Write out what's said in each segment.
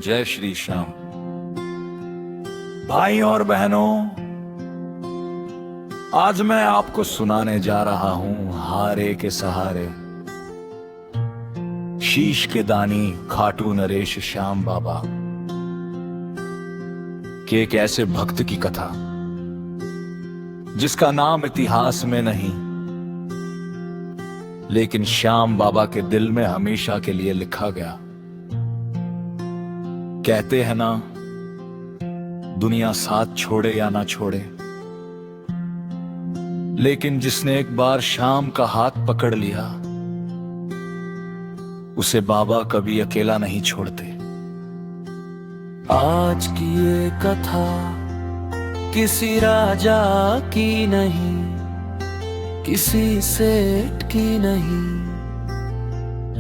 जय श्री श्याम। भाई और बहनों, आज मैं आपको सुनाने जा रहा हूं हारे के सहारे, शीश के दानी खाटू नरेश श्याम बाबा के एक ऐसे भक्त की कथा जिसका नाम इतिहास में नहीं, लेकिन श्याम बाबा के दिल में हमेशा के लिए लिखा गया। कहते हैं ना, दुनिया साथ छोड़े या ना छोड़े, लेकिन जिसने एक बार श्याम का हाथ पकड़ लिया उसे बाबा कभी अकेला नहीं छोड़ते। आज की ये कथा किसी राजा की नहीं, किसी सेठ की नहीं।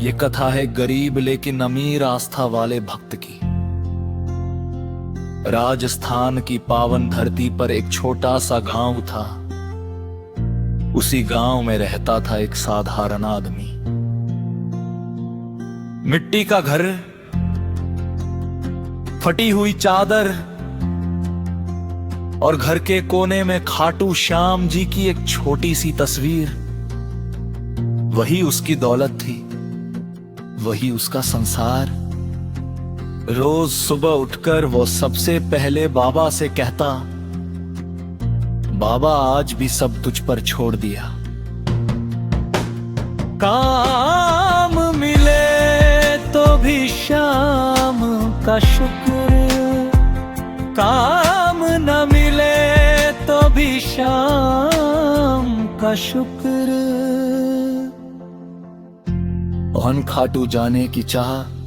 ये कथा है गरीब लेकिन अमीर आस्था वाले भक्त की। राजस्थान की पावन धरती पर एक छोटा सा गांव था। उसी गांव में रहता था एक साधारण आदमी। मिट्टी का घर, फटी हुई चादर और घर के कोने में खाटू श्याम जी की एक छोटी सी तस्वीर। वही उसकी दौलत थी, वही उसका संसार। रोज सुबह उठकर वो सबसे पहले बाबा से कहता, बाबा आज भी सब तुझ पर छोड़ दिया। काम मिले तो भी शाम का शुक्र, काम न मिले तो भी शाम का शुक्र। ओहन खाटू जाने की चाह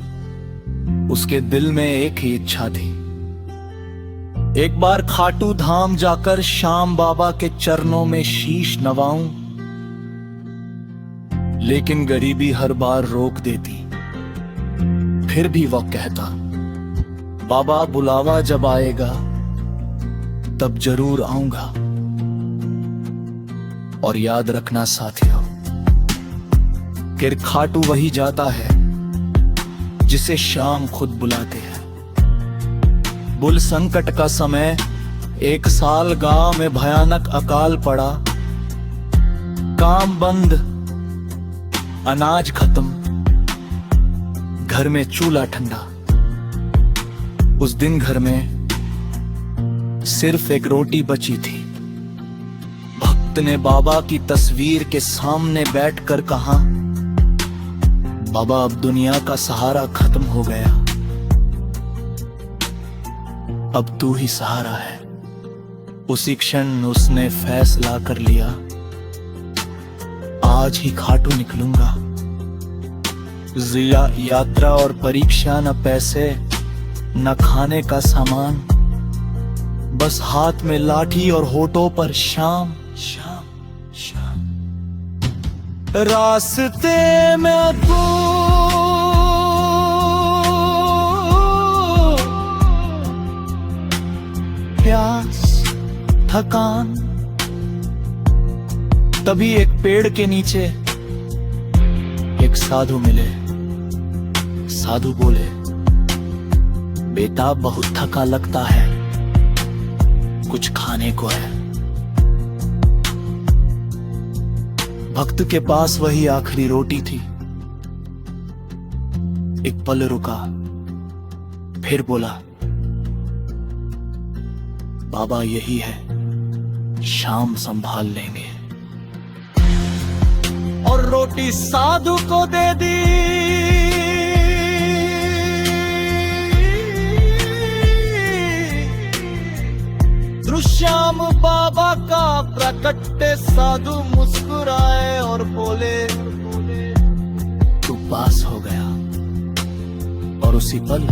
उसके दिल में एक ही इच्छा थी। एक बार खाटू धाम जाकर श्याम बाबा के चरणों में शीश नवाऊं, लेकिन गरीबी हर बार रोक देती। फिर भी वह कहता, बाबा बुलावा जब आएगा तब जरूर आऊंगा। और याद रखना साथियों, कि खाटू वही जाता है जिसे श्याम खुद बुलाते हैं। बुल संकट का समय, एक साल गांव में भयानक अकाल पड़ा। काम बंद, अनाज खत्म, घर में चूल्हा ठंडा। उस दिन घर में सिर्फ एक रोटी बची थी। भक्त ने बाबा की तस्वीर के सामने बैठकर कहा, बाबा अब दुनिया का सहारा खत्म हो गया, अब तू ही सहारा है। उसी क्षण उसने फैसला कर लिया, आज ही खाटू निकलूंगा। यात्रा और परीक्षा, न पैसे न खाने का सामान, बस हाथ में लाठी और होठों पर श्याम श्याम श्याम। रास्ते में तू प्यास, थकान। तभी एक पेड़ के नीचे एक साधु मिले। साधु बोले, बेटा बहुत थका लगता है, कुछ खाने को है। भक्त के पास वही आखिरी रोटी थी। एक पल रुका, फिर बोला, बाबा यही है, शाम संभाल लेंगे। और रोटी साधु को दे दी। श्याम बाबा का प्रकटे साधु मुस्कुराए और बोले, तू पास हो गया। और उसी पल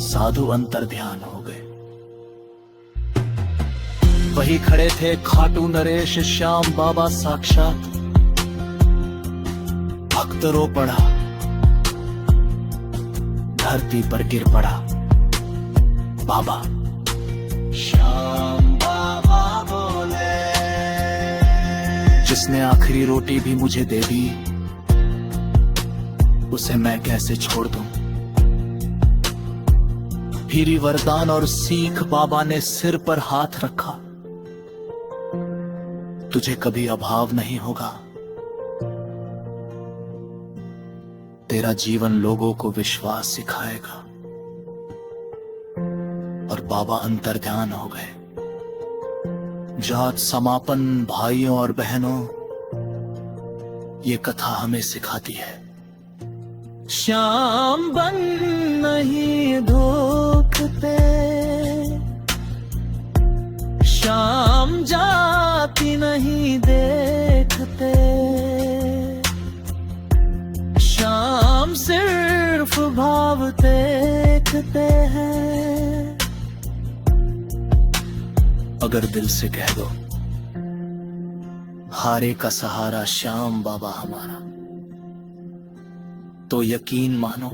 साधु अंतर्ध्यान हो गए। वही खड़े थे खाटू नरेश श्याम बाबा साक्षात। भक्त रो पड़ा, धरती पर गिर पड़ा। बाबा श्याम बाबा बोले, जिसने आखिरी रोटी भी मुझे दे दी, उसे मैं कैसे छोड़ दूं। आखिरी वरदान और सीख बाबा ने सिर पर हाथ रखा। तुझे कभी अभाव नहीं होगा। तेरा जीवन लोगों को विश्वास सिखाएगा। और बाबा अंतर्ध्यान हो गए। जात समापन भाइयों और बहनों, ये कथा हमें सिखाती है, श्याम बन नहीं धोखते, श्याम जाति नहीं देखते, श्याम सिर्फ भाव देखते हैं। अगर दिल से कह दो, हारे का सहारा श्याम बाबा हमारा, तो यकीन मानो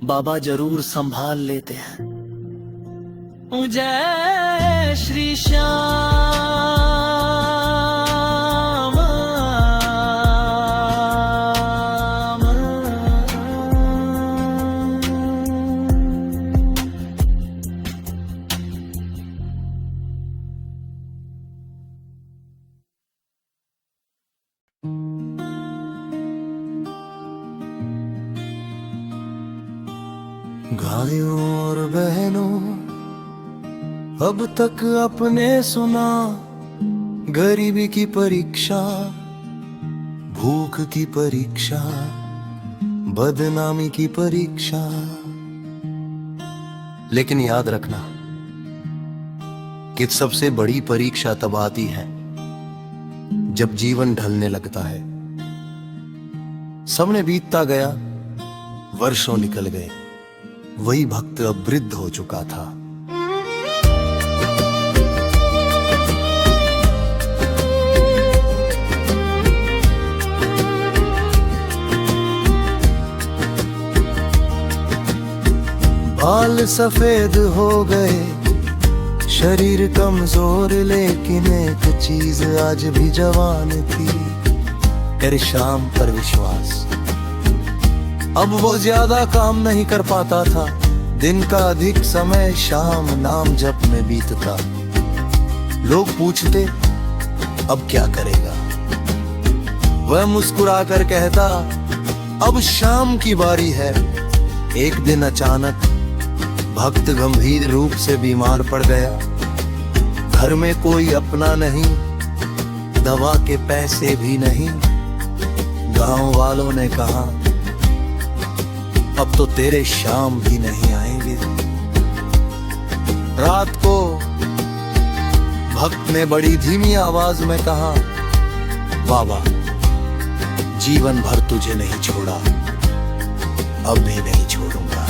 बाबा जरूर संभाल लेते हैं। जय श्री श्याम। भाइयों और बहनों, अब तक अपने सुना गरीबी की परीक्षा, भूख की परीक्षा, बदनामी की परीक्षा। लेकिन याद रखना कि सबसे बड़ी परीक्षा तब आती है जब जीवन ढलने लगता है। सबने बीतता गया, वर्षों निकल गए, वही भक्त अब वृद्ध हो चुका था। बाल सफेद हो गए, शरीर कमजोर, लेकिन एक चीज आज भी जवान थी, तेरे श्याम पर विश्वास। अब वो ज्यादा काम नहीं कर पाता था, दिन का अधिक समय शाम नाम जप में बीतता। लोग पूछते अब क्या करेगा, वह मुस्कुरा कर कहता अब शाम की बारी है। एक दिन अचानक भक्त गंभीर रूप से बीमार पड़ गया। घर में कोई अपना नहीं, दवा के पैसे भी नहीं। गांव वालों ने कहा अब तो तेरे श्याम भी नहीं आएंगे। रात को भक्त ने बड़ी धीमी आवाज में कहा, बाबा जीवन भर तुझे नहीं छोड़ा, अब भी नहीं छोड़ूंगा।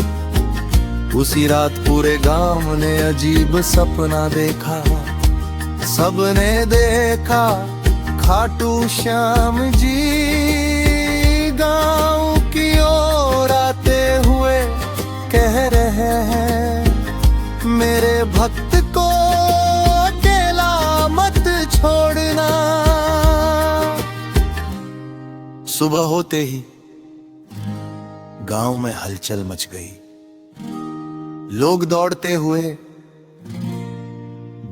उसी रात पूरे गांव ने अजीब सपना देखा। सबने देखा खाटू श्याम जी गांव की ओर आते हुए कह रहे हैं, मेरे भक्त को अकेला मत छोड़ना। सुबह होते ही गांव में हलचल मच गई। लोग दौड़ते हुए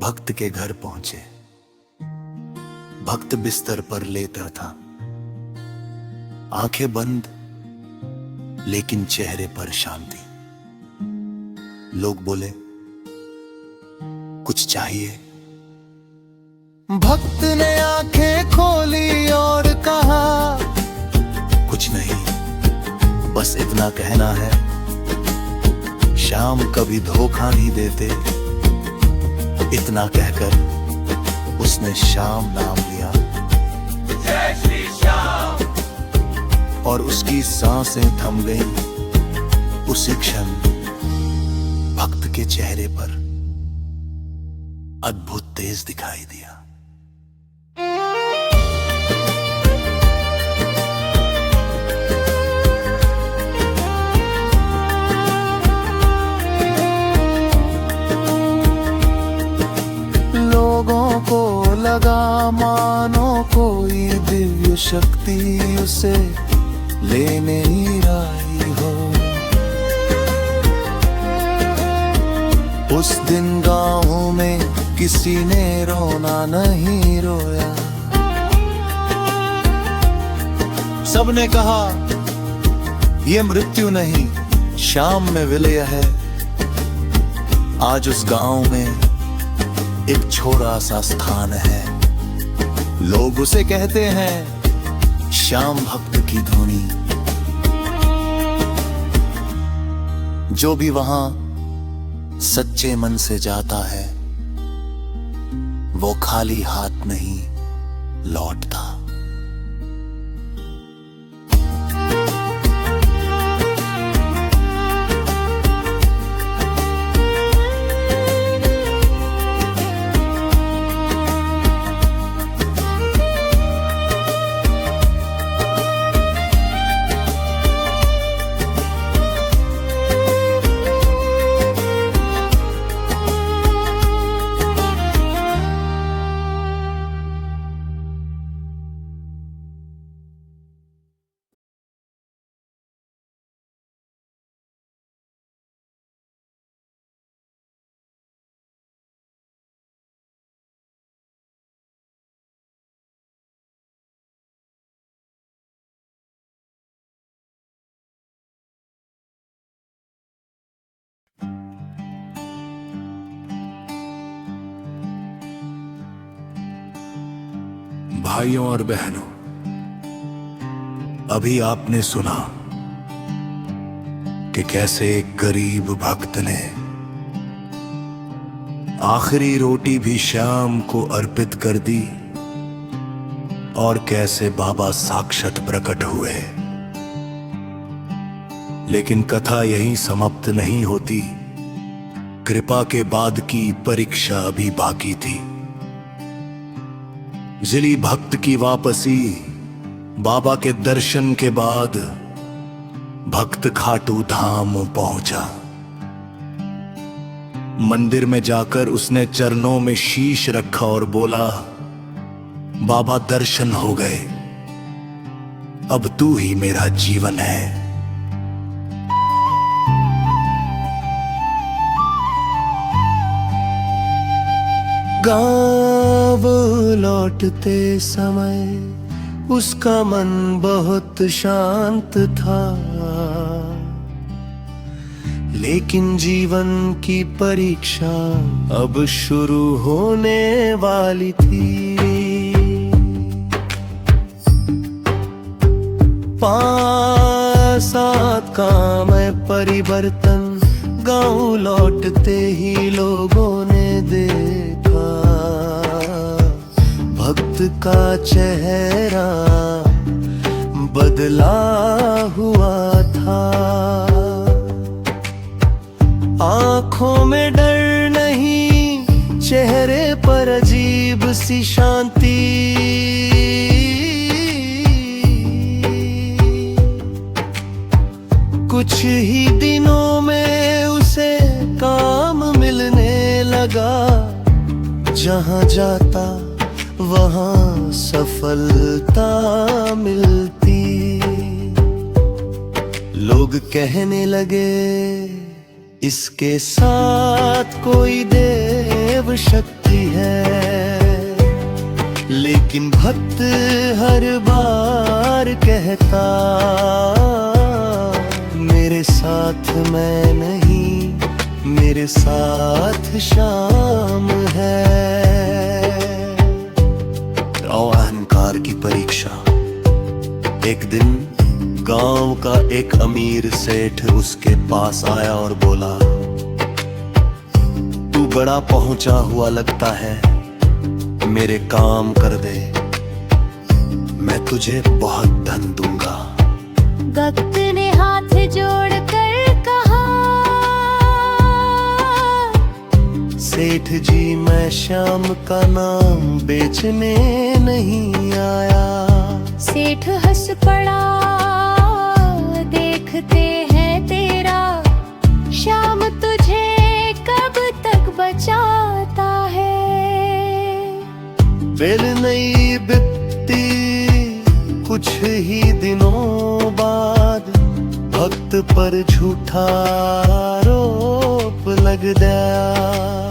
भक्त के घर पहुंचे। भक्त बिस्तर पर लेटा था, आंखें बंद, लेकिन चेहरे पर शांति। लोग बोले, कुछ चाहिए? भक्त ने आंखें खोली और कहा, कुछ नहीं, बस इतना कहना है, श्याम कभी धोखा नहीं देते। इतना कहकर उसने श्याम नाम लिया। जय श्री श्याम। और उसकी सांसें थम गईं। उसी क्षण भक्त के चेहरे पर अद्भुत तेज दिखाई दिया। लोगों को लगा मानो कोई दिव्य शक्ति उसे लेने ही आई हो। उस दिन गाँव में किसी ने रोना नहीं रोया। सबने कहा ये मृत्यु नहीं, शाम में विलय है। आज उस गांव में एक छोटा सा स्थान है। लोग उसे कहते हैं श्याम भक्त की धुनी। जो भी वहां सच्चे मन से जाता है वो खाली हाथ नहीं लौटता। भाइयों और बहनों, अभी आपने सुना कि कैसे एक गरीब भक्त ने आखिरी रोटी भी श्याम को अर्पित कर दी और कैसे बाबा साक्षात प्रकट हुए। लेकिन कथा यहीं समाप्त नहीं होती। कृपा के बाद की परीक्षा अभी बाकी थी। जिली भक्त की वापसी। बाबा के दर्शन के बाद भक्त खाटू धाम पहुंचा। मंदिर में जाकर उसने चरणों में शीश रखा और बोला, बाबा दर्शन हो गए, अब तू ही मेरा जीवन है। गाँव लौटते समय उसका मन बहुत शांत था। लेकिन जीवन की परीक्षा अब शुरू होने वाली थी। 5-7 का में परिवर्तन गाँव लौटते ही लोगों ने देखा। भक्त का चेहरा बदला हुआ था। आंखों में डर नहीं, चेहरे पर अजीब सी शांति। कुछ ही दिनों में उसे काम मिलने लगा। जहां जाता वहां सफलता मिलती। लोग कहने लगे इसके साथ कोई देव शक्ति है। लेकिन भक्त हर बार कहता, मेरे साथ मैं नहीं, मेरे साथ शाम है। अहंकार की परीक्षा। एक दिन गांव का एक अमीर सेठ उसके पास आया और बोला, तू बड़ा पहुंचा हुआ लगता है, मेरे काम कर दे, मैं तुझे बहुत धन दूंगा। भक्त ने हाथ जोड़कर कहा, सेठ जी मैं श्याम का नाम बेचने नहीं आया। सेठ हंस पड़ा, देखते हैं तेरा श्याम तुझे कब तक बचाता है। बेल नहीं बिकती, कुछ ही दिनों बाद भक्त पर झूठा आरोप लगा। लगदा